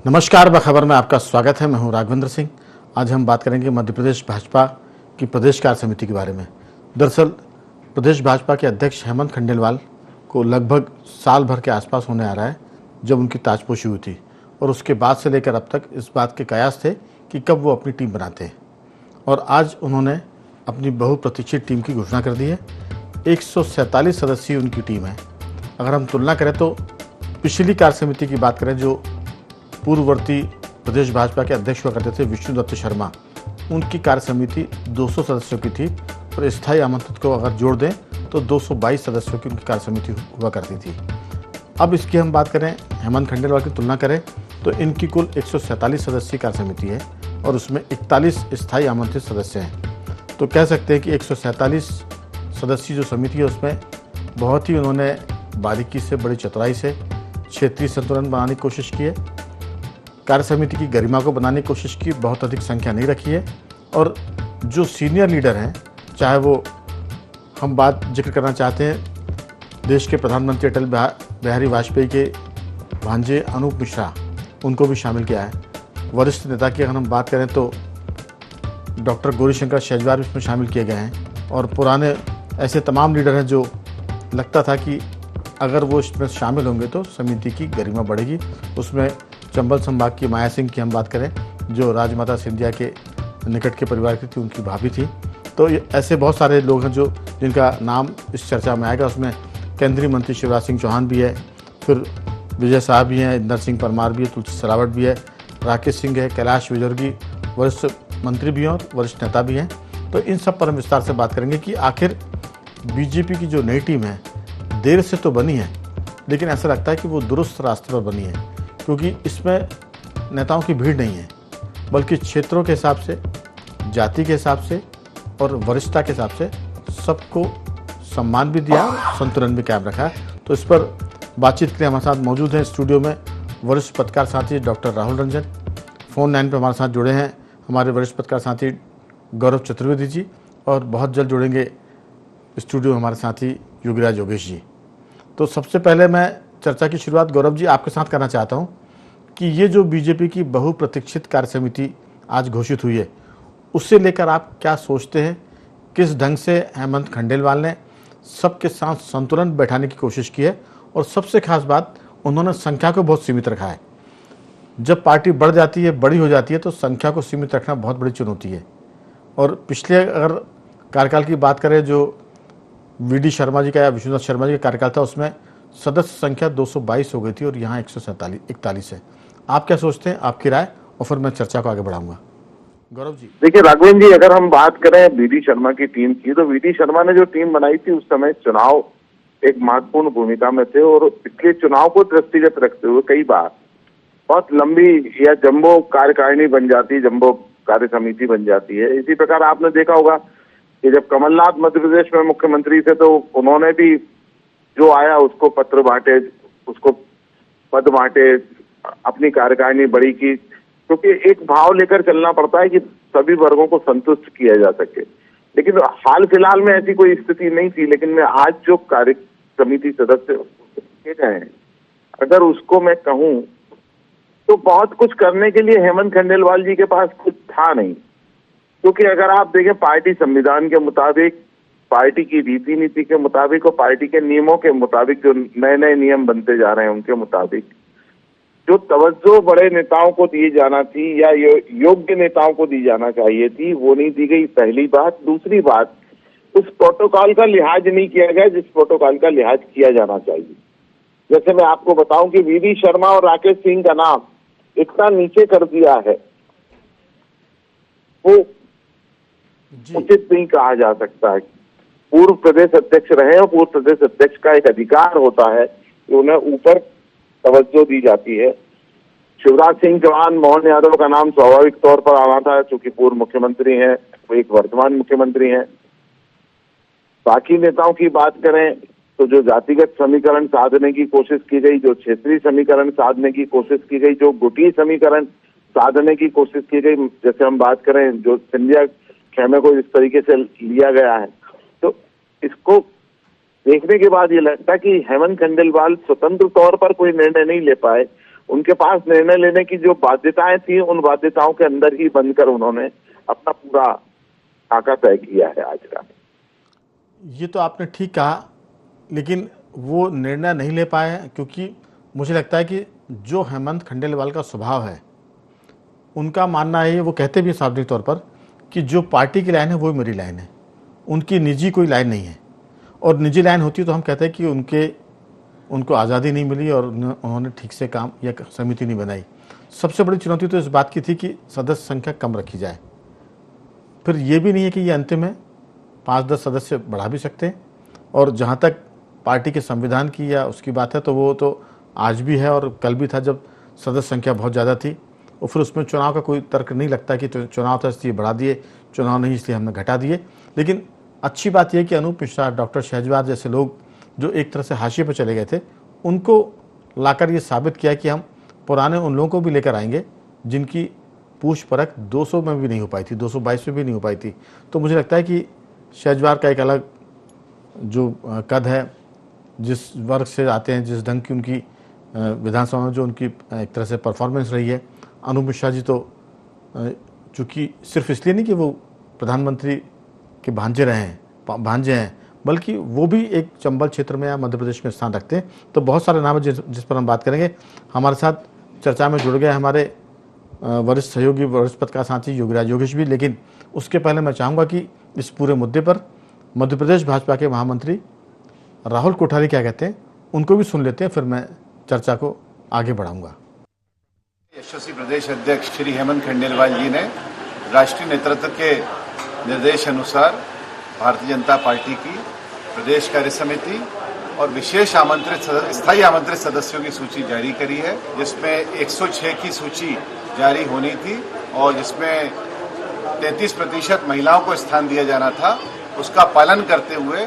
नमस्कार, बखबर में आपका स्वागत है। मैं हूं राघवेंद्र सिंह। आज हम बात करेंगे मध्य प्रदेश भाजपा की प्रदेश कार्य समिति के बारे में। दरअसल प्रदेश भाजपा के अध्यक्ष हेमंत खंडेलवाल को लगभग साल भर के आसपास होने आ रहा है जब उनकी ताजपोशी हुई थी, और उसके बाद से लेकर अब तक इस बात के कयास थे कि कब वो अपनी टीम बनाते हैं। और आज उन्होंने अपनी बहुप्रतीक्षित टीम की घोषणा कर दी है। 147 सदस्यीय उनकी टीम है। अगर हम तुलना करें तो पिछली कार्य समिति की बात करें, जो पूर्ववर्ती प्रदेश भाजपा के अध्यक्ष हुआ करते थे विष्णुदत्त शर्मा, उनकी कार्य समिति 200 सदस्यों की थी, और स्थायी आमंत्रित को अगर जोड़ दें तो 222 सदस्यों की उनकी कार्य समिति हुआ करती थी। अब इसकी हम बात करें, हेमंत खंडेलवाल की तुलना करें तो इनकी कुल 147 सदस्यीय कार्य समिति है और उसमें 41 स्थायी आमंत्रित सदस्य हैं। तो कह सकते हैं कि 147 सदस्यीय जो समिति है उसमें बहुत ही उन्होंने बारीकी से, बड़ी चतुराई से क्षेत्रीय संतुलन बनाने की कोशिश की है। कार्य समिति की गरिमा को बनाने की कोशिश की, बहुत अधिक संख्या नहीं रखी है। और जो सीनियर लीडर हैं, चाहे वो हम बात जिक्र करना चाहते हैं देश के प्रधानमंत्री अटल बिहारी वाजपेयी के भांजे अनूप मिश्रा, उनको भी शामिल किया है। वरिष्ठ नेता की अगर हम बात करें तो डॉक्टर गौरीशंकर शेजवार भी इसमें शामिल किए गए हैं। और पुराने ऐसे तमाम लीडर हैं जो लगता था कि अगर वो इसमें शामिल होंगे तो समिति की गरिमा बढ़ेगी। उसमें चंबल संभाग की माया सिंह की हम बात करें, जो राजमाता सिंधिया के निकट के परिवार की थी, उनकी भाभी थी। तो ऐसे बहुत सारे लोग हैं जो जिनका नाम इस चर्चा में आएगा। उसमें केंद्रीय मंत्री शिवराज सिंह चौहान भी है, फिर विजय साहब भी हैं, इंदर सिंह परमार भी है, तुलसी सिलावट भी है, राकेश सिंह है, कैलाश विजयवर्गीय वरिष्ठ मंत्री भी हैं और वरिष्ठ नेता भी हैं। तो इन सब पर हम विस्तार से बात करेंगे कि आखिर बीजेपी की जो नई टीम है देर से तो बनी है, लेकिन ऐसा लगता है कि वो दुरुस्त रास्ते पर बनी है, क्योंकि इसमें नेताओं की भीड़ नहीं है, बल्कि क्षेत्रों के हिसाब से, जाति के हिसाब से और वरिष्ठता के हिसाब से सबको सम्मान भी दिया, संतुलन भी कायम रखा है। तो इस पर बातचीत के लिए हमारे साथ मौजूद हैं स्टूडियो में वरिष्ठ पत्रकार साथी doctor Rahul Ranjan. Phone line पर हमारे साथ जुड़े हैं हमारे वरिष्ठ पत्रकार साथी गौरव चतुर्वेदी जी, और बहुत जल्द जुड़ेंगे स्टूडियो में हमारे साथी योगीराज योगेश जी। तो सबसे पहले मैं चर्चा की शुरुआत गौरव जी आपके साथ करना चाहता हूं कि ये जो बीजेपी की बहुप्रतीक्षित कार्य समिति आज घोषित हुई है, उससे लेकर आप क्या सोचते हैं? किस ढंग से हेमंत खंडेलवाल ने सबके साथ संतुलन बैठाने की कोशिश की है? और सबसे खास बात, उन्होंने संख्या को बहुत सीमित रखा है। जब पार्टी बढ़ जाती है, बड़ी हो जाती है, तो संख्या को सीमित रखना बहुत बड़ी चुनौती है। और पिछले अगर कार्यकाल की बात करें, जो वी.डी. शर्मा जी का या विष्णुदत्त शर्मा जी का कार्यकाल था, उसमें सदस्य संख्या 222 हो गई थी और यहाँ 141 है। आप क्या सोचते हैं, आपकी राय, और फिर मैं चर्चा को आगे बढ़ाऊंगा। गौरव जी। देखिए राघवेंद्र जी, अगर हम बात करें वी.डी. शर्मा की टीम की, तो वी.डी. शर्मा ने जो टीम बनाई थी उस समय चुनाव एक महत्वपूर्ण भूमिका में थे, और इसलिए चुनाव को दृष्टिगत रखते हुए कई बार बहुत लंबी या जम्बो कार्यकारिणी बन जाती, जम्बो कार्य समिति बन जाती है। इसी प्रकार आपने देखा होगा कि जब कमलनाथ मध्य प्रदेश में मुख्यमंत्री थे तो उन्होंने भी जो आया उसको पत्र बांटे, उसको पद बांटे, अपनी कार्यकारिणी बड़ी की, क्योंकि एक भाव लेकर चलना पड़ता है कि सभी वर्गों को संतुष्ट किया जा सके। लेकिन हाल फिलहाल में ऐसी कोई स्थिति नहीं थी। लेकिन मैं आज जो कार्य समिति सदस्य किए गए हैं, अगर उसको मैं कहूं तो बहुत कुछ करने के लिए हेमंत खंडेलवाल जी के पास कुछ था नहीं। क्योंकि अगर आप देखें, पार्टी संविधान के मुताबिक, पार्टी की रीति नीति के मुताबिक और पार्टी के नियमों के मुताबिक, जो नए नए नियम बनते जा रहे हैं उनके मुताबिक, जो तवज्जो बड़े नेताओं को दी जाना थी या योग्य नेताओं को दी जाना चाहिए थी, वो नहीं दी गई, पहली बात। दूसरी बात, उस प्रोटोकॉल का लिहाज नहीं किया गया जिस प्रोटोकॉल का लिहाज किया जाना चाहिए। जैसे मैं आपको बताऊं कि वी.डी. शर्मा और राकेश सिंह का नाम इतना नीचे कर दिया है, वो उचित नहीं कहा जा सकता है। पूर्व प्रदेश अध्यक्ष रहे और पूर्व प्रदेश अध्यक्ष का एक अधिकार होता है कि उन्हें ऊपर तवज्जो दी जाती है। शिवराज सिंह चौहान, मोहन यादव का नाम स्वाभाविक तौर पर आना था, क्योंकि पूर्व मुख्यमंत्री हैं, वो एक वर्तमान मुख्यमंत्री हैं। बाकी नेताओं की बात करें तो जो जातिगत समीकरण साधने की कोशिश की गई, जो क्षेत्रीय समीकरण साधने की कोशिश की गई, जो गुटी समीकरण साधने की कोशिश की गई, जैसे हम बात करें जो सिंधिया खेमे को इस तरीके से लिया गया है, तो इसको देखने के बाद ये लगता है कि हेमंत खंडेलवाल स्वतंत्र तौर पर कोई निर्णय नहीं ले पाए। उनके पास निर्णय लेने की जो बाध्यताएं थी, उन बाध्यताओं के अंदर ही बनकर उन्होंने अपना पूरा खाका तय किया है आज का। ये तो आपने ठीक कहा, लेकिन वो निर्णय नहीं ले पाए क्योंकि मुझे लगता है कि जो हेमंत खंडेलवाल का स्वभाव है, उनका मानना है, वो कहते भी सार्वजनिक तौर पर कि जो पार्टी की लाइन है वो मेरी लाइन है, उनकी निजी कोई लाइन नहीं है। और निजी लाइन होती तो हम कहते हैं कि उनको आज़ादी नहीं मिली और उन्होंने ठीक से काम या समिति नहीं बनाई। सबसे बड़ी चुनौती तो इस बात की थी कि सदस्य संख्या कम रखी जाए। फिर ये भी नहीं है कि ये अंतिम है, 5-10 सदस्य बढ़ा भी सकते हैं। और जहाँ तक पार्टी के संविधान की या उसकी बात है, तो वो तो आज भी है और कल भी था, जब सदस्य संख्या बहुत ज़्यादा थी। और फिर उसमें चुनाव का कोई तर्क नहीं लगता कि चुनाव था इसलिए बढ़ा दिए, चुनाव नहीं इसलिए हमने घटा दिए। लेकिन अच्छी बात यह कि अनूप मिश्रा, डॉक्टर शहजवार जैसे लोग जो एक तरह से हाशिए पर चले गए थे, उनको लाकर ये साबित किया कि हम पुराने उन लोगों को भी लेकर आएंगे जिनकी पूछ परख 200 में भी नहीं हो पाई थी, 222 में भी नहीं हो पाई थी। तो मुझे लगता है कि शहजवार का एक अलग जो कद है, जिस वर्ग से आते हैं, जिस ढंग की उनकी विधानसभा में जो उनकी एक तरह से परफॉर्मेंस रही है। अनूप मिश्रा जी तो चूँकि सिर्फ इसलिए नहीं कि वो प्रधानमंत्री के भांजे हैं, बल्कि वो भी एक चंबल क्षेत्र में या मध्य प्रदेश में स्थान रखते हैं। तो बहुत सारे नाम है जिस पर हम बात करेंगे। हमारे साथ चर्चा में जुड़ गए हमारे वरिष्ठ सहयोगी, वरिष्ठ पत्रकार साथी योगेश भी। लेकिन उसके पहले मैं चाहूँगा कि इस पूरे मुद्दे पर मध्य प्रदेश भाजपा के महामंत्री राहुल कोठारी क्या कहते हैं, उनको भी सुन लेते हैं, फिर मैं चर्चा को आगे बढ़ाऊंगा। यशस्वी प्रदेश अध्यक्ष श्री हेमंत खंडेलवाल जी ने राष्ट्रीय नेतृत्व के निर्देश अनुसार भारतीय जनता पार्टी की प्रदेश कार्य समिति और विशेष स्थायी आमंत्रित सदस्यों की सूची जारी करी है, जिसमें 106 की सूची जारी होनी थी और जिसमें 33% महिलाओं को स्थान दिया जाना था। उसका पालन करते हुए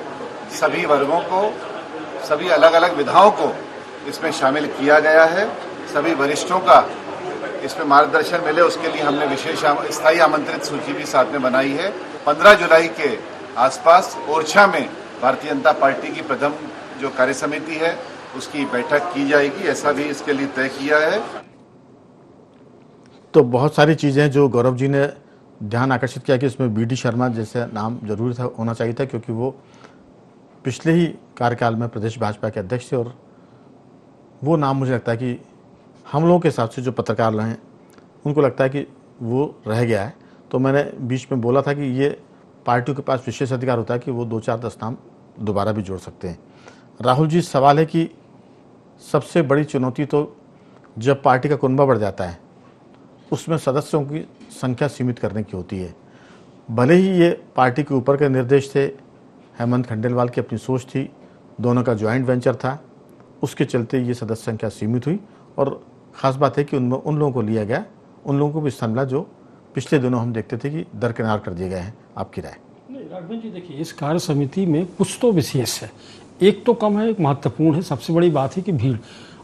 सभी वर्गों को, सभी अलग अलग विधाओं को इसमें शामिल किया गया है। सभी वरिष्ठों का इसमें मार्गदर्शन मिले, उसके लिए हमने विशेष स्थायी आमंत्रित सूची भी साथ में बनाई है। 15 जुलाई के आसपास ओरछा में भारतीय जनता पार्टी की प्रथम जो कार्य समिति है उसकी बैठक की जाएगी, ऐसा भी इसके लिए तय किया है। तो बहुत सारी चीज़ें जो गौरव जी ने ध्यान आकर्षित किया कि इसमें BD शर्मा जैसे नाम जरूर था, होना चाहिए था, क्योंकि वो पिछले ही कार्यकाल में प्रदेश भाजपा के अध्यक्ष थे। और वो नाम मुझे लगता है कि हम लोगों के हिसाब से जो पत्रकार रहे हैं उनको लगता है कि वो रह गया है। तो मैंने बीच में बोला था कि ये पार्टियों के पास विशेष अधिकार होता है कि वो 2-4-10 नाम दोबारा भी जोड़ सकते हैं। राहुल जी, सवाल है कि सबसे बड़ी चुनौती तो जब पार्टी का कुनबा बढ़ जाता है, उसमें सदस्यों की संख्या सीमित करने की होती है। भले ही ये पार्टी के ऊपर के निर्देश थे, हेमंत खंडेलवाल की अपनी सोच थी, दोनों का ज्वाइंट वेंचर था, उसके चलते ये सदस्य संख्या सीमित हुई। और ख़ास बात है कि उन लोगों को लिया गया, उन लोगों को भी स्थान मिला जो पिछले दिनों हम देखते थे कि दरकिनार कर दिए गए हैं। आपकी राय? नहीं राघवन जी, देखिए इस कार्य समिति में कुछ तो विशेष है, एक तो कम है, एक महत्वपूर्ण है। सबसे बड़ी बात है कि भीड़।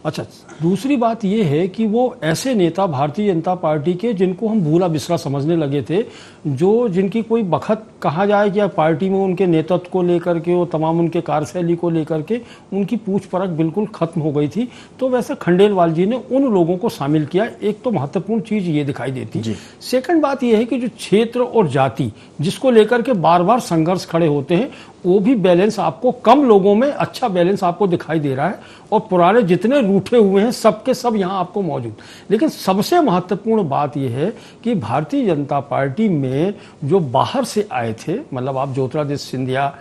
अच्छा, दूसरी बात यह है कि वो ऐसे नेता भारतीय जनता पार्टी के जिनको हम भूला बिसरा समझने लगे थे, जो जिनकी कोई बखत कहा जाए कि पार्टी में उनके नेतृत्व को लेकर के, वो तमाम उनके कार्यशैली को लेकर के उनकी पूछ परख बिल्कुल खत्म हो गई थी। तो वैसे खंडेलवाल जी ने उन लोगों को शामिल किया। एक तो महत्वपूर्ण चीज ये दिखाई देती। सेकंड बात यह है कि जो क्षेत्र और जाति जिसको लेकर के बार बार संघर्ष खड़े होते हैं, वो भी बैलेंस आपको कम लोगों में अच्छा बैलेंस आपको दिखाई दे रहा है। और पुराने जितने रूठे हुए हैं सबके सब यहां आपको मौजूद। लेकिन सबसे महत्वपूर्ण बात यह है कि भारतीय जनता पार्टी में जो बाहर से आए थे, मतलब आप ज्योतिरादित्य सिंधिया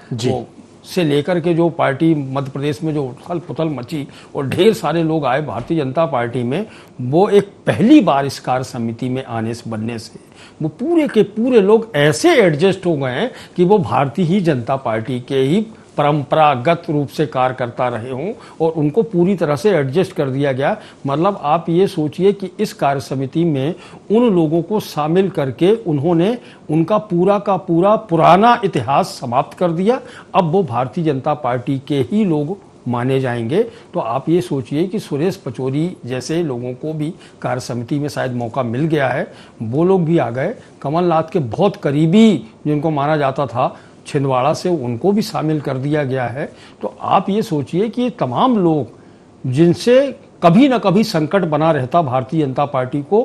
से लेकर के जो पार्टी मध्य प्रदेश में जो उथल पुथल मची और ढेर सारे लोग आए भारतीय जनता पार्टी में, वो एक पहली बार इस कार्य समिति में आने से बनने से वो पूरे के पूरे लोग ऐसे एडजस्ट हो गए हैं कि वो भारतीय ही जनता पार्टी के ही परंपरागत रूप से कार्य करता रहे हों और उनको पूरी तरह से एडजस्ट कर दिया गया। मतलब आप ये सोचिए कि इस कार्य समिति में उन लोगों को शामिल करके उन्होंने उनका पूरा का पूरा पुराना इतिहास समाप्त कर दिया। अब वो भारतीय जनता पार्टी के ही लोग माने जाएंगे। तो आप ये सोचिए कि सुरेश पचौरी जैसे लोगों को भी कार्य समिति में शायद मौका मिल गया है, वो लोग भी आ गए। कमलनाथ के बहुत करीबी जिनको माना जाता था छिंदवाड़ा से, उनको भी शामिल कर दिया गया है। तो आप ये सोचिए कि ये तमाम लोग जिनसे कभी ना कभी संकट बना रहता भारतीय जनता पार्टी को।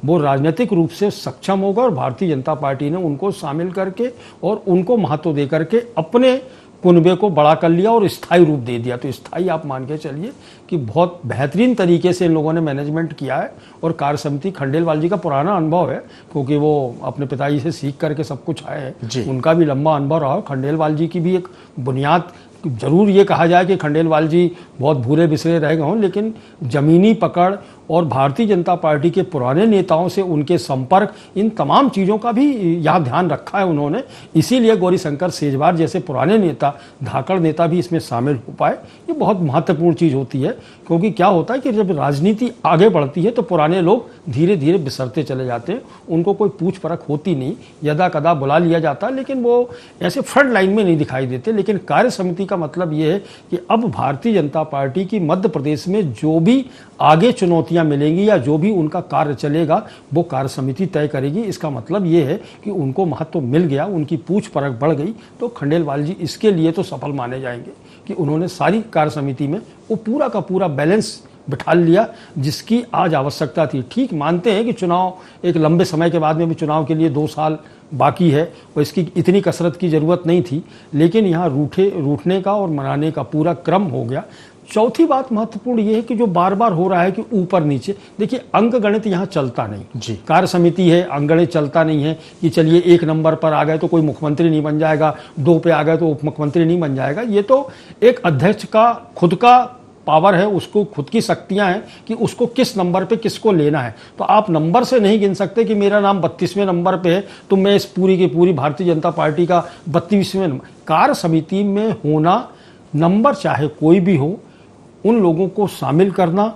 वो राजनीतिक रूप से सक्षम होगा और भारतीय जनता पार्टी ने उनको शामिल करके और उनको महत्व दे करके अपने कुनबे को बड़ा कर लिया और स्थायी रूप दे दिया। तो स्थायी आप मान के चलिए कि बहुत बेहतरीन तरीके से इन लोगों ने मैनेजमेंट किया है। और कार्य समिति, खंडेलवाल जी का पुराना अनुभव है क्योंकि वो अपने पिताजी से सीख करके सब कुछ आए हैं, उनका भी लंबा अनुभव रहा। खंडेलवाल जी की भी एक बुनियाद, जरूर ये कहा जाए कि खंडेलवाल जी बहुत भूरे बिसरे रह गए हों, लेकिन जमीनी पकड़ और भारतीय जनता पार्टी के पुराने नेताओं से उनके संपर्क, इन तमाम चीज़ों का भी यहाँ ध्यान रखा है उन्होंने। इसीलिए गौरीशंकर शेजवार जैसे पुराने नेता, धाकड़ नेता भी इसमें शामिल हो पाए। ये बहुत महत्वपूर्ण चीज़ होती है क्योंकि क्या होता है कि जब राजनीति आगे बढ़ती है तो पुराने लोग धीरे धीरे बिसरते चले जाते हैं, उनको कोई पूछ परख होती नहीं, यदा कदा बुला लिया जाता, लेकिन वो ऐसे फ्रंट लाइन में नहीं दिखाई देते। लेकिन कार्य समिति का मतलब ये है कि अब भारतीय जनता पार्टी की मध्य प्रदेश में जो भी आगे चुनौतियां मिलेंगी या जो भी उनका कार्य चलेगा वो कार्य समिति तय करेगी। इसका मतलब ये है कि उनको महत्व मिल गया, उनकी पूछ परख बढ़ गई, तो खंडेलवाल जी इसके लिए तो सफल माने जाएंगे कि उन्होंने सारी कार्य समिति में वो पूरा का पूरा बैलेंस बिठा लिया जिसकी आज आवश्यकता थी। ठीक मानते हैं कि चुनाव एक लंबे समय के बाद में भी चुनाव के लिए 2 साल बाकी है और इसकी इतनी कसरत की ज़रूरत नहीं थी, लेकिन यहाँ रूठने का और मनाने का पूरा क्रम हो गया। चौथी बात महत्वपूर्ण ये है कि जो बार बार हो रहा है कि ऊपर नीचे, देखिए अंक गणित यहाँ चलता नहीं। कार्य समिति है, अंक गणित चलता नहीं है कि चलिए 1 नंबर पर आ गए तो कोई मुख्यमंत्री नहीं बन जाएगा, 2 पे आ गए तो उप मुख्यमंत्री नहीं बन जाएगा। ये तो एक अध्यक्ष का खुद का पावर है, उसको खुद की शक्तियां हैं कि उसको किस नंबर पे किसको लेना है। तो आप नंबर से नहीं गिन सकते कि मेरा नाम 32वें नंबर पे है तो मैं इस पूरी की पूरी भारतीय जनता पार्टी का 32वें नंबर। कार्य समिति में होना, नंबर चाहे कोई भी हो, उन लोगों को शामिल करना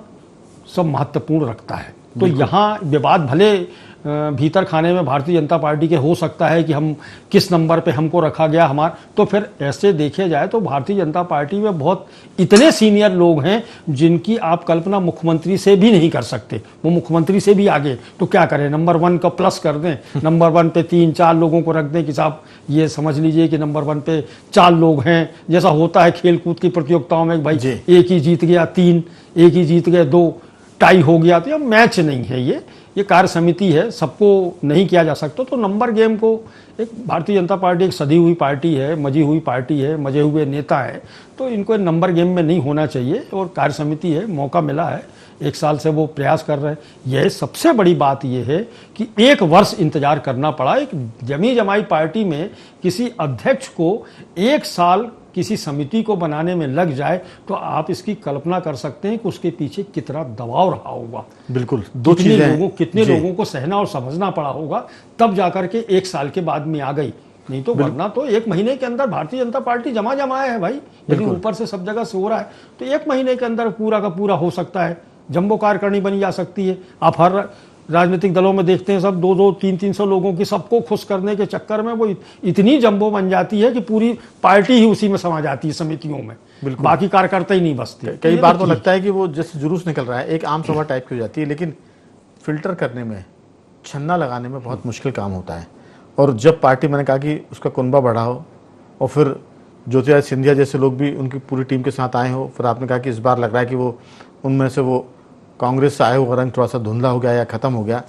सब महत्वपूर्ण रखता है। तो यहाँ विवाद भले भीतर खाने में भारतीय जनता पार्टी के हो सकता है कि हम किस नंबर पे हमको रखा गया हमारा, तो फिर ऐसे देखे जाए तो भारतीय जनता पार्टी में बहुत इतने सीनियर लोग हैं जिनकी आप कल्पना मुख्यमंत्री से भी नहीं कर सकते। वो मुख्यमंत्री से भी आगे, तो क्या करें, नंबर 1 का प्लस कर दें, नंबर 1 पे 3-4 लोगों को रख दें कि साहब ये समझ लीजिए कि नंबर 1 पे 4 लोग हैं। जैसा होता है खेल कूद की प्रतियोगिताओं में, भाई एक ही जीत गया 3, एक ही जीत गए 2, टाई हो गया। तो ये मैच नहीं है, ये कार्य समिति है, सबको नहीं किया जा सकता। तो नंबर गेम को, एक भारतीय जनता पार्टी एक सदी हुई पार्टी है, मजी हुई पार्टी है, मजे हुए नेता है, तो इनको नंबर गेम में नहीं होना चाहिए। और कार्य समिति है, मौका मिला है, 1 साल से वो प्रयास कर रहे हैं। यह सबसे बड़ी बात यह है कि 1 वर्ष इंतजार करना पड़ा। एक जमी जमाई पार्टी में किसी अध्यक्ष को 1 साल किसी समिति को बनाने में लग जाए तो आप इसकी कल्पना कर सकते हैं कि उसके पीछे कितना दबाव रहा होगा। बिल्कुल, कितने लोगों को सहना और समझना पड़ा होगा, तब जाकर के 1 साल के बाद में आ गई। नहीं तो वरना तो 1 महीने के अंदर भारतीय जनता पार्टी जमाए है भाई। यदि ऊपर से सब जगह से हो रहा है तो 1 महीने के अंदर पूरा का पूरा हो सकता है, जम्बो कार्यकारिणी बनी जा सकती है। आप हर राजनीतिक दलों में देखते हैं सब 200, 300 लोगों की सबको खुश करने के चक्कर में वो इतनी जंबो बन जाती है कि पूरी पार्टी ही उसी में समा जाती है समितियों में, बाकी कार्यकर्ता ही नहीं बचते। कई बार तो लगता है कि वो जैसे जुलूस निकल रहा है, एक आम सभा टाइप की हो जाती है, लेकिन फिल्टर करने में, छन्ना लगाने में बहुत मुश्किल काम होता है। और जब पार्टी, मैंने कहा कि उसका कुनबा बढ़ा हो और फिर ज्योतिरादित्य सिंधिया जैसे लोग भी उनकी पूरी टीम के साथ आए हो, फिर आपने कहा कि इस बार लग रहा है कि वो उनमें से वो कांग्रेस से आए हुआ रंग थोड़ा सा धुंधला हो गया या खत्म हो गया।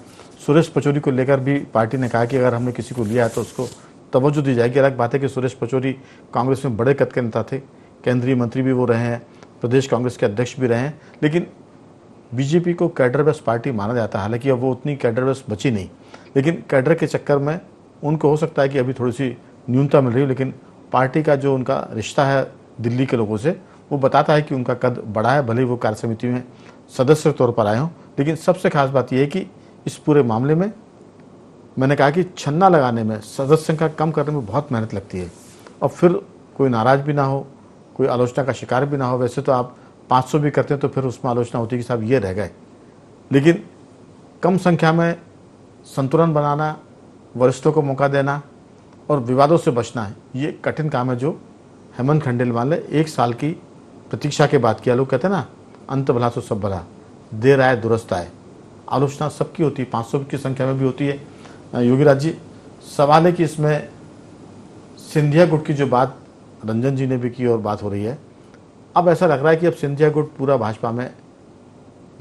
सुरेश पचौरी को लेकर भी पार्टी ने कहा कि अगर हमने किसी को लिया है तो उसको तवज्जो दी जाएगी। अलग बात है कि सुरेश पचौरी कांग्रेस में बड़े कद के नेता थे, केंद्रीय मंत्री भी वो रहे हैं, प्रदेश कांग्रेस के अध्यक्ष भी रहे हैं, लेकिन बीजेपी को कैडर बेस पार्टी माना जाता है। हालांकि अब वो उतनी कैडर बेस बची नहीं, लेकिन कैडर के चक्कर में उनको हो सकता है कि अभी थोड़ी सी न्यूनता मिल रही हो, लेकिन पार्टी का जो उनका रिश्ता है दिल्ली के लोगों से वो बताता है कि उनका कद बढ़ा है, भले ही वो कार्य समिति में सदस्य के तौर पर आए हों। लेकिन सबसे खास बात यह है कि इस पूरे मामले में मैंने कहा कि छन्ना लगाने में, सदस्य संख्या कम करने में बहुत मेहनत लगती है और फिर कोई नाराज भी ना हो, कोई आलोचना का शिकार भी ना हो। वैसे तो आप 500 भी करते हैं तो फिर उसमें आलोचना होती है कि साहब ये रह गए, लेकिन कम संख्या में संतुलन बनाना, वरिष्ठों को मौका देना और विवादों से बचना है, ये कठिन काम है जो हेमंत खंडेलवाल ने 1 साल की प्रतीक्षा के बाद किया। लोग कहते हैं ना, अंत भला तो सब भला, देर आए दुरुस्त आए। आलोचना सबकी होती है, 500 की संख्या में भी होती है। योगीराज जी, सवाल है कि इसमें सिंधिया गुट की जो बात रंजन जी ने भी की और बात हो रही है, अब ऐसा लग रहा है कि अब सिंधिया गुट पूरा भाजपा में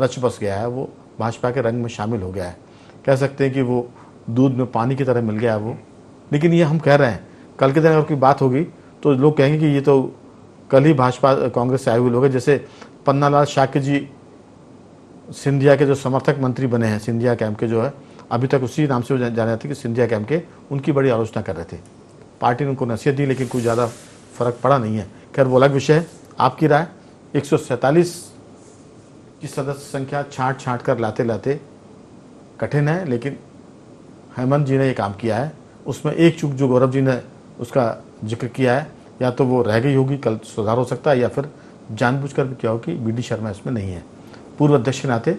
रच बस गया है, वो भाजपा के रंग में शामिल हो गया है। कह सकते हैं कि वो दूध में पानी की तरह मिल गया है वो। लेकिन ये हम कह रहे हैं, कल के दिन अगर कोई बात होगी तो लोग कहेंगे कि ये तो कल ही भाजपा कांग्रेस से आए हुए लोग हैं। जैसे पन्नालाल शाक्य जी सिंधिया के जो समर्थक मंत्री बने हैं, सिंधिया कैंप के जो है, अभी तक उसी नाम से जाने जाते कि सिंधिया कैंप के, उनकी बड़ी आलोचना कर रहे थे। पार्टी ने उनको नसीहत दी लेकिन कोई ज़्यादा फर्क पड़ा नहीं है। खैर वो अलग विषय है। आपकी राय? 147 की सदस्य संख्या छांट कर लाते लाते कठिन है, लेकिन हेमंत जी ने ये काम किया है। उसमें एक चूक जो गौरव जी ने उसका जिक्र किया है, या तो वो रह गई होगी, कल सुधार हो सकता है, या फिर जानबूझकर भी क्या हो कि बी डी शर्मा इसमें नहीं है। पूर्व अध्यक्ष के नाते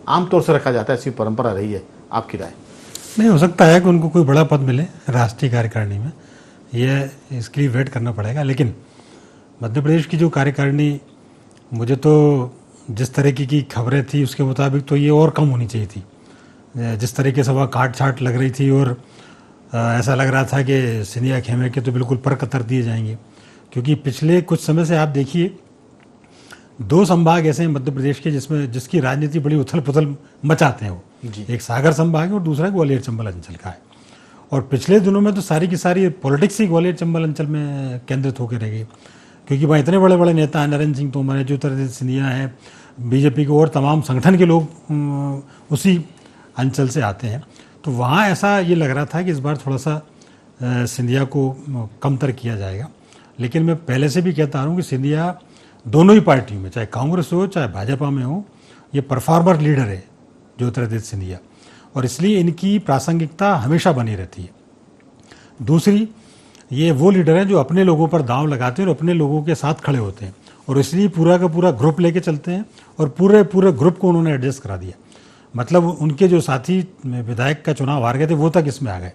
आमतौर से रखा जाता है, ऐसी परंपरा रही है। आपकी राय? नहीं, हो सकता है कि उनको कोई बड़ा पद मिले राष्ट्रीय कार्यकारिणी में, यह इसके लिए वेट करना पड़ेगा। लेकिन मध्य प्रदेश की जो कार्यकारिणी, मुझे तो जिस तरीके की खबरें थी उसके मुताबिक तो ये और कम होनी चाहिए थी। जिस तरीके से वह काट छाट लग रही थी और ऐसा लग रहा था कि सिंधिया खेमे के तो बिल्कुल पर कतर दिए जाएंगे। क्योंकि पिछले कुछ समय से आप देखिए, 2 संभाग ऐसे हैं मध्य प्रदेश के जिसकी राजनीति बड़ी उथल पुथल मचाते हैं वो। एक सागर संभाग है और दूसरा ग्वालियर चंबल अंचल का है। और पिछले दिनों में तो सारी की सारी पॉलिटिक्स ही ग्वालियर चंबल अंचल में केंद्रित होकर रह गई। क्योंकि वहाँ इतने बड़े बड़े नेता हैं, नरेंद्र सिंह तोमर है, ज्योतिरादित्य सिंधिया है, बीजेपी के और तमाम संगठन के लोग उसी अंचल से आते हैं। तो वहाँ ऐसा ये लग रहा था कि इस बार थोड़ा सा सिंधिया को कमतर किया जाएगा। लेकिन मैं पहले से भी कहता रहा हूँ कि सिंधिया दोनों ही पार्टियों में, चाहे कांग्रेस हो चाहे भाजपा में हो, ये परफॉर्मर लीडर है ज्योतिरादित्य सिंधिया, और इसलिए इनकी प्रासंगिकता हमेशा बनी रहती है। दूसरी, ये वो लीडर हैं जो अपने लोगों पर दांव लगाते हैं और अपने लोगों के साथ खड़े होते हैं, और इसलिए पूरा का पूरा ग्रुप लेके चलते हैं, और पूरे ग्रुप को उन्होंने एडजस्ट करा दिया। मतलब उनके जो साथी विधायक का चुनाव हार गए थे वो तक इसमें आ गए।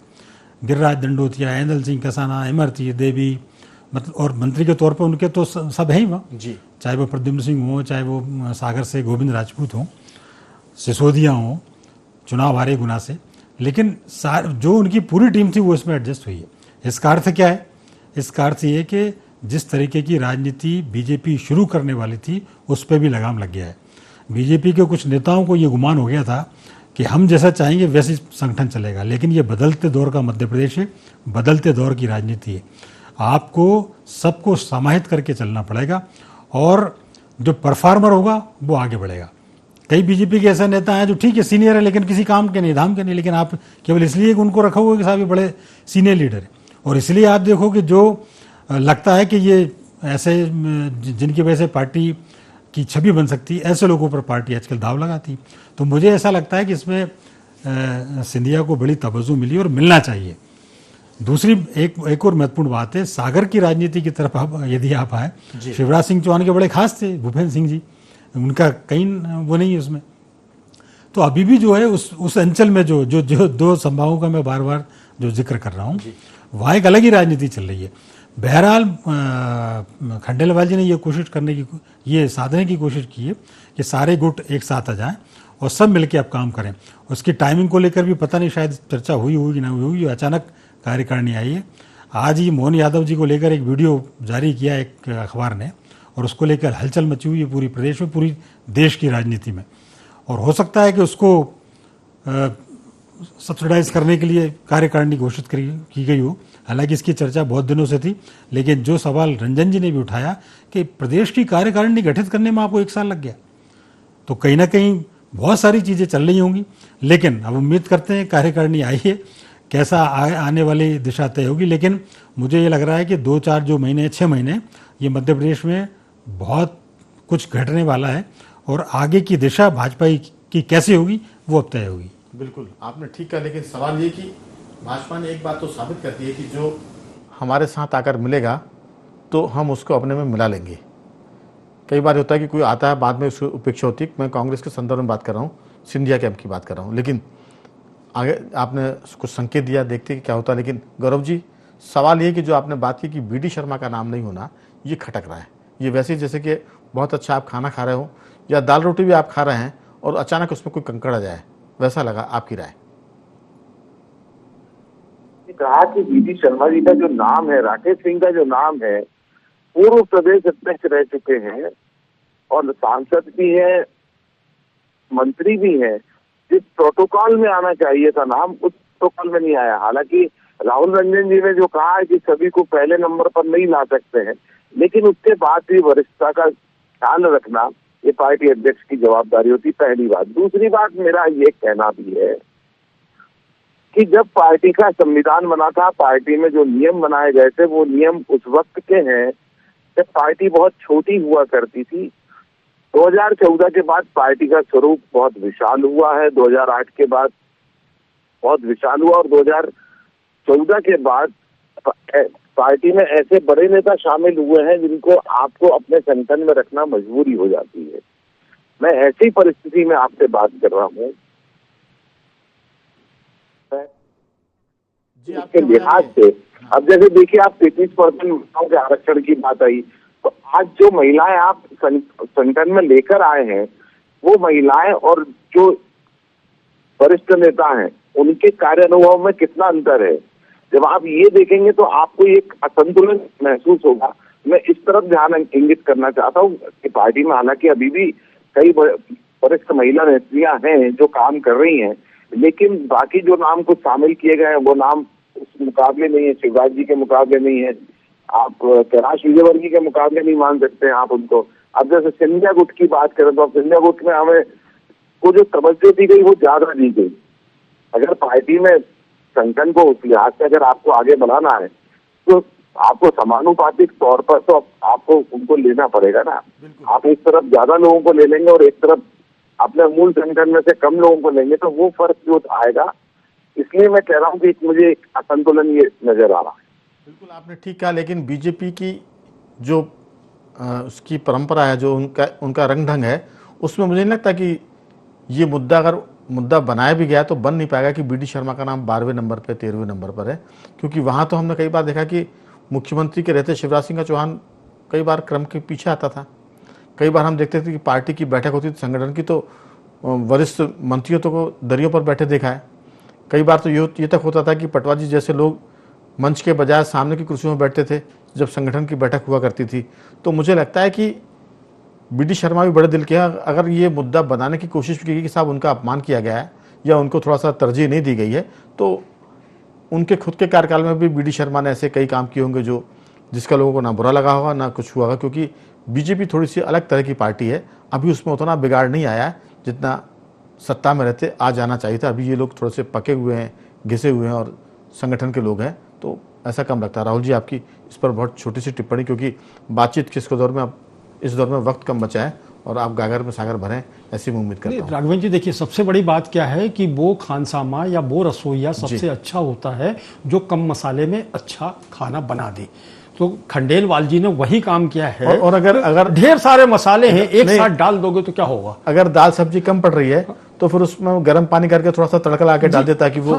गिरिराज दंडोतिया, ऐंदल सिंह कसाना, इमरती देवी, मतलब और मंत्री के तौर पर उनके तो सब है ही वहाँ जी। चाहे वो प्रद्युम्न सिंह हो, चाहे वो सागर से गोविंद राजपूत हों, सिसोदिया हों, चुनाव हारे गुना से। लेकिन जो उनकी पूरी टीम थी वो इसमें एडजस्ट हुई है। इसका अर्थ क्या है? इसका अर्थ ये कि जिस तरीके की राजनीति बीजेपी शुरू करने वाली थी उस पर भी लगाम लग गया है। बीजेपी के कुछ नेताओं को ये गुमान हो गया था कि हम जैसा चाहेंगे वैसे संगठन चलेगा। लेकिन ये बदलते दौर का मध्य प्रदेश है, बदलते दौर की राजनीति है। आपको सबको समाहित करके चलना पड़ेगा, और जो परफॉर्मर होगा वो आगे बढ़ेगा। कई बीजेपी के ऐसे नेता हैं जो ठीक है सीनियर है लेकिन किसी काम के नहीं, धाम के नहीं, लेकिन आप केवल इसलिए कि उनको रखोगे कि साहब ये बड़े सीनियर लीडर है, और इसलिए आप देखो कि जो लगता है कि ये ऐसे जिनकी वजह से पार्टी की छवि बन सकती है, ऐसे लोगों पर पार्टी आजकल दाव लगाती। तो मुझे ऐसा लगता है कि इसमें सिंधिया को बड़ी तवज्जो मिली और मिलना चाहिए। दूसरी एक और महत्वपूर्ण बात है, सागर की राजनीति की तरफ यदि आप आए, शिवराज सिंह चौहान के बड़े खास थे भूपेंद्र सिंह जी, उनका कहीं वो नहीं है उसमें। तो अभी भी जो है उस अंचल में जो 2 संभागों का मैं बार बार जो जिक्र कर रहा हूँ, वहाँ एक अलग ही राजनीति चल रही है। बहरहाल खंडेलवाल जी ने ये साधने की कोशिश की है कि सारे गुट एक साथ आ जाएं और सब मिलके अब काम करें। उसकी टाइमिंग को लेकर भी पता नहीं, शायद चर्चा हुई होगी ना हुई होगी, अचानक कार्यकारिणी आई है। आज ही मोहन यादव जी को लेकर एक वीडियो जारी किया एक अखबार ने, और उसको लेकर हलचल मची हुई है पूरी प्रदेश में, पूरी देश की राजनीति में। और हो सकता है कि उसको सब्सिडाइज करने के लिए कार्यकारिणी घोषित की गई हो। हालांकि इसकी चर्चा बहुत दिनों से थी, लेकिन जो सवाल रंजन जी ने भी उठाया कि प्रदेश की कार्यकारिणी गठित करने में आपको 1 साल लग गया, तो कहीं ना कहीं बहुत सारी चीज़ें चल रही होंगी। लेकिन अब उम्मीद करते हैं कार्यकारिणी आई है, कैसा आने वाली दिशा तय होगी। लेकिन मुझे ये लग रहा है कि 2-4 जो महीने 6 महीने ये मध्य प्रदेश में बहुत कुछ घटने वाला है, और आगे की दिशा भाजपा की कैसी होगी वो अब तय होगी। बिल्कुल आपने ठीक कहा, लेकिन सवाल ये कि भाजपा ने एक बात तो साबित कर दी है कि जो हमारे साथ आकर मिलेगा तो हम उसको अपने में मिला लेंगे। कई बार होता है कि कोई आता है बाद में उसकी उपेक्षा होती है। मैं कांग्रेस के संदर्भ में बात कर रहा हूँ, सिंधिया कैंप की बात कर रहा हूँ। लेकिन आगे आपने कुछ संकेत दिया, देखते कि क्या होता है। लेकिन गौरव जी, सवाल ये कि जो आपने बात की कि बी डी शर्मा का नाम नहीं होना, ये खटक रहा है। ये वैसे जैसे कि बहुत अच्छा आप खाना खा रहे हो या दाल रोटी भी आप खा रहे हैं और अचानक उसमें कोई कंकड़ आ जाए, वैसा लगा। आपकी राय? कहा कि बी.डी. शर्मा जी का जो नाम है, राकेश सिंह का जो नाम है, पूर्व प्रदेश अध्यक्ष रह चुके हैं और सांसद भी हैं, मंत्री भी हैं, जिस प्रोटोकॉल में आना चाहिए था नाम, उस प्रोटोकॉल में नहीं आया। हालांकि राहुल रंजन जी ने जो कहा है कि सभी को पहले नंबर पर नहीं ला सकते हैं, लेकिन उसके बाद भी वरिष्ठता का ख्याल रखना ये पार्टी अध्यक्ष की जवाबदारी होती, पहली बात। दूसरी बात, मेरा ये कहना भी है कि जब पार्टी का संविधान बना था, पार्टी में जो नियम बनाए गए थे, वो नियम उस वक्त के हैं जब पार्टी बहुत छोटी हुआ करती थी। 2014 के बाद पार्टी का स्वरूप बहुत विशाल हुआ है, 2008 के बाद बहुत विशाल हुआ, और 2014 के बाद पार्टी में ऐसे बड़े नेता शामिल हुए हैं जिनको आपको अपने संगठन में रखना मजबूरी हो जाती है। मैं ऐसी परिस्थिति में आपसे बात कर रहा हूँ, उसके लिहाज से अब जैसे देखिए, आप 33% महिलाओं के आरक्षण की बात आई, तो आज जो महिलाएं आप संगठन में लेकर आए हैं, वो महिलाएं और जो वरिष्ठ नेता हैं, उनके कार्य अनुभव में कितना अंतर है। जब आप ये देखेंगे तो आपको एक असंतुलन महसूस होगा। मैं इस तरफ ध्यान इंगित करना चाहता हूँ कि पार्टी में हालांकि अभी भी कई वरिष्ठ महिला नेत्रियां हैं जो काम कर रही हैं, लेकिन बाकी जो नाम कुछ शामिल किए गए हैं वो नाम उस मुकाबले नहीं है, शिवराज जी के मुकाबले नहीं है, आप कैलाश विजयवर्गीय के मुकाबले नहीं मान सकते हैं आप उनको। अब जैसे सिंधिया गुट की बात करें तो सिंधिया गुट में हमें को जो तवज्जो दी गई वो ज्यादा दी गई। अगर पार्टी में संगठन को उस लिहाज से अगर आपको आगे बढ़ाना है तो आपको समानुपातिक तौर पर तो आपको उनको लेना पड़ेगा ना। आप एक तरफ ज्यादा लोगों को ले लेंगे और एक तरफ अपने मूल संगठन में से कम लोगों को लेंगे तो वो फर्क जो आएगा। इसलिए मैं कह रहा हूँ कि मुझे एक असंतुलन ये नजर आ रहा है। बिल्कुल आपने ठीक कहा, लेकिन बीजेपी की जो उसकी परंपरा है, जो उनका रंग ढंग है, उसमें मुझे नहीं लगता कि ये मुद्दा अगर मुद्दा बनाया भी गया तो बन नहीं पाएगा कि बीडी शर्मा का नाम 12वें नंबर पे 13वें नंबर पर है, क्योंकि वहाँ तो हमने कई बार देखा कि मुख्यमंत्री के रहते शिवराज सिंह चौहान कई बार क्रम के पीछे आता था। कई बार हम देखते थे कि पार्टी की बैठक होती थी संगठन की, तो वरिष्ठ मंत्रियों तो को दरियों पर बैठे देखा है। कई बार तो ये तक होता था कि पटवार जी जैसे लोग मंच के बजाय सामने की कुर्सियों में बैठते थे जब संगठन की बैठक हुआ करती थी। तो मुझे लगता है कि बीडी शर्मा भी बड़े दिल के हैं। अगर ये मुद्दा बनाने की कोशिश की गई कि साहब उनका अपमान किया गया है या उनको थोड़ा सा तरजीह नहीं दी गई है, तो उनके खुद के कार्यकाल में भी बीडी शर्मा ने ऐसे कई काम किए होंगे जो जिसका लोगों को ना बुरा लगा होगा ना कुछ हुआ होगा, क्योंकि बीजेपी थोड़ी सी अलग तरह की पार्टी है। अभी उसमें उतना बिगाड़ नहीं आया है जितना सत्ता में रहते आ जाना चाहिए था। अभी ये लोग थोड़े से पके हुए हैं, घिसे हुए हैं और संगठन के लोग हैं, तो ऐसा कम लगता है। राहुल जी, आपकी इस पर बहुत छोटी सी टिप्पणी, क्योंकि बातचीत के दौर में इस दौर में वक्त कम बचा है और आप गागर में सागर भरें, ऐसी उम्मीद करता हूं। राघवेंद्र जी, देखिए सबसे बड़ी बात क्या है कि वो खानसामा या वो रसोईया सबसे अच्छा होता है जो कम मसाले में अच्छा खाना बना दे। तो खंडेलवाल जी ने वही काम किया है। और अगर ढेर सारे मसाले हैं, एक साथ डाल दोगे तो क्या होगा? अगर दाल सब्जी कम पड़ रही है तो फिर उसमें गर्म पानी करके थोड़ा सा तड़का लगा के डाल दे ताकि वो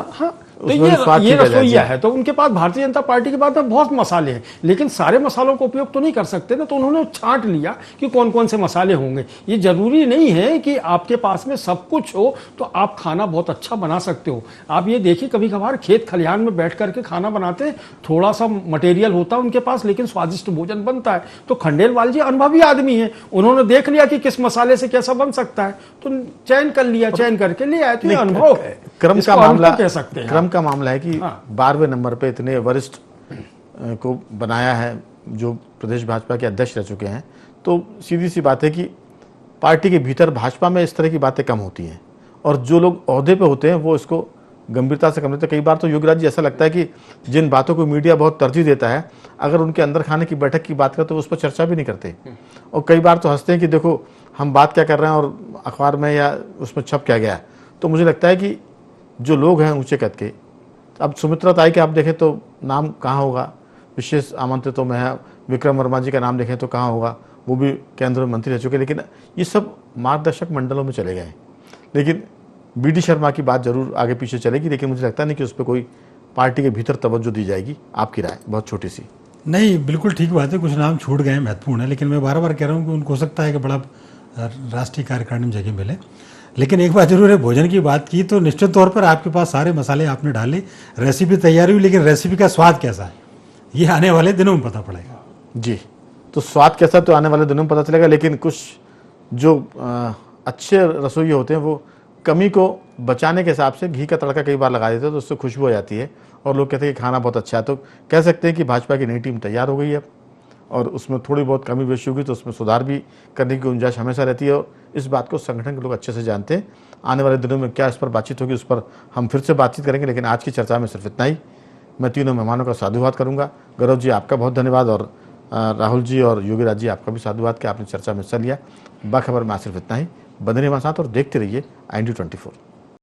तो ये रसोईया है। तो उनके पास भारतीय जनता पार्टी के पास में बहुत मसाले हैं, लेकिन सारे मसालों का उपयोग तो नहीं कर सकते ना, तो उन्होंने छांट लिया कि कौन कौन से मसाले होंगे। ये जरूरी नहीं है कि आपके पास में सब कुछ हो तो आप खाना बहुत अच्छा बना सकते हो। आप ये देखिए, कभी कभार खेत खलिहान में बैठ करके खाना बनाते हैं, थोड़ा सा मटेरियल होता है उनके पास लेकिन स्वादिष्ट भोजन बनता है। तो खंडेलवाल जी अनुभवी आदमी है, उन्होंने देख लिया कि किस मसाले से कैसा बन सकता है, तो चयन कर लिया, चयन करके ले आए। तो ये अनुभव है, क्रम का मामला कह सकते हैं। क्रम का मामला है कि 12वें नंबर पे इतने वरिष्ठ को बनाया है जो प्रदेश भाजपा के अध्यक्ष रह चुके हैं, तो सीधी सी बात है कि पार्टी के भीतर भाजपा में इस तरह की बातें कम होती हैं और जो लोग ओहदे पे होते हैं वो इसको गंभीरता से कम लेते हैं। कई बार तो योगराज जी ऐसा लगता है कि जिन बातों को मीडिया बहुत तरजीह देता है, अगर उनके अंदर खाने की बैठक की बात करें तो उस पर चर्चा भी नहीं करते, और कई बार तो हंसते हैं कि देखो हम बात क्या कर रहे हैं और अखबार में या उसमें छप क्या गया। तो मुझे लगता है कि जो लोग हैं ऊंचे कद के, अब सुमित्रा ताई के आप देखें तो नाम कहाँ होगा, विशेष आमंत्रितों में है। विक्रम वर्मा जी का नाम देखें तो कहाँ होगा, वो भी केंद्र मंत्री रह चुके, लेकिन ये सब मार्गदर्शक मंडलों में चले गए। लेकिन बीडी शर्मा की बात जरूर आगे पीछे चलेगी, लेकिन मुझे लगता नहीं कि उस पर कोई पार्टी के भीतर तवज्जो दी जाएगी। आपकी राय बहुत छोटी सी। नहीं, बिल्कुल ठीक बात है, कुछ नाम छूट गए महत्वपूर्ण है, लेकिन मैं बार बार कह रहा हूँ कि उनको हो सकता है कि बड़ा राष्ट्रीय कार्यकारिणी में जगह मिले। लेकिन एक बात जरूर है, भोजन की बात की तो निश्चित तौर पर आपके पास सारे मसाले आपने डाले, रेसिपी तैयार हुई, लेकिन रेसिपी का स्वाद कैसा है ये आने वाले दिनों में पता पड़ेगा। जी, तो स्वाद कैसा तो आने वाले दिनों में पता चलेगा, लेकिन कुछ जो अच्छे रसोई होते हैं वो कमी को बचाने के हिसाब से घी का तड़का कई बार लगा देते हैं तो उससे खुशबू आ जाती है और लोग कहते हैं कि खाना बहुत अच्छा है। तो कह सकते हैं कि भाजपा की नई टीम तैयार हो गई है और उसमें थोड़ी बहुत कमी बेशी होगी तो उसमें सुधार भी करने की गुंजाइश हमेशा रहती है और इस बात को संगठन के लोग अच्छे से जानते हैं। आने वाले दिनों में क्या इस पर बातचीत होगी उस पर हम फिर से बातचीत करेंगे, लेकिन आज की चर्चा में सिर्फ इतना ही। मैं तीनों मेहमानों का साधुवाद करूंगा। गौरव जी आपका बहुत धन्यवाद और राहुल जी और योगीराज जी आपका भी साधुवाद कि आपने चर्चा में हिस्सा लिया। बाखबर में आज सिर्फ इतना ही। बने रहिए हमारे साथ और देखते रहिए IND24।